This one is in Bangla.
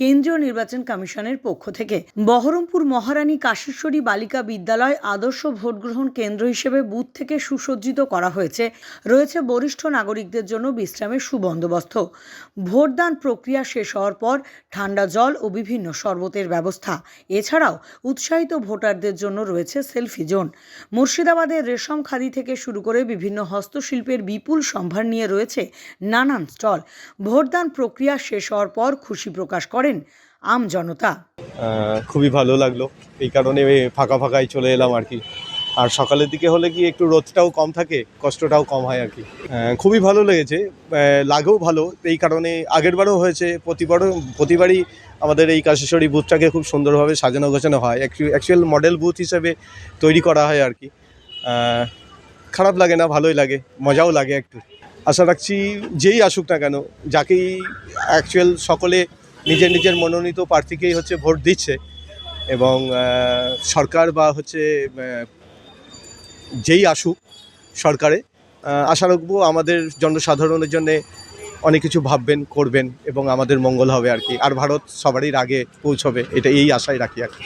কেন্দ্রীয় নির্বাচন কমিশনের পক্ষ থেকে বহরমপুর মহারানী কাশীশ্বরী বালিকা বিদ্যালয় আদর্শ ভোটগ্রহণ কেন্দ্র হিসেবে বুথ থেকে সুসজ্জিত করা হয়েছে। রয়েছে বরিষ্ঠ নাগরিকদের জন্য বিশ্রামের সুবন্দোবস্ত। ভোটদান প্রক্রিয়া শেষ হওয়ার পর ঠান্ডা জল ও বিভিন্ন শরবতের ব্যবস্থা। এছাড়াও উৎসাহিত ভোটারদের জন্য রয়েছে সেলফি জোন। মুর্শিদাবাদের রেশম খাদি থেকে শুরু করে বিভিন্ন হস্তশিল্পের বিপুল সম্ভার নিয়ে রয়েছে নানান স্টল। ভোটদান প্রক্রিয়া শেষ হওয়ার পর খুশি প্রকাশ করেন আম জনতা। খুবই ভালো লাগলো, এই কারণে ফাঁকা ফাঁকায় চলে এলাম আর কি। আর সকালের দিকে হলে কি একটু রোদটাও কম থাকে, কষ্টটাও কম হয় আর কি। খুবই ভালো লেগেছে, লাগেও ভালো, এই কারণে আগেরবারও হয়েছে। প্রতিবারই আমাদের এই কাশীশ্বরী বুথটাকে খুব সুন্দরভাবে সাজানো গোছানো হয়, অ্যাকচুয়াল মডেল বুথ হিসেবে তৈরি করা হয় আর কি। খারাপ লাগে না, ভালোই লাগে, মজাও লাগে একটু। আশা রাখছি যেই আসুক না কেন, যাকেই অ্যাকচুয়াল সকলে নিজের নিজের মনোনীত প্রার্থীকেই ভোট দিচ্ছে, এবং সরকার বা যেই আসুক সরকারে, আশা রাখবো আমাদের জনসাধারণের জন্যে অনেক কিছু ভাববেন, করবেন, এবং আমাদের মঙ্গল হবে আর কি। আর ভারত সবারই আগে পৌঁছবে, এই আশাই রাখি আর কি।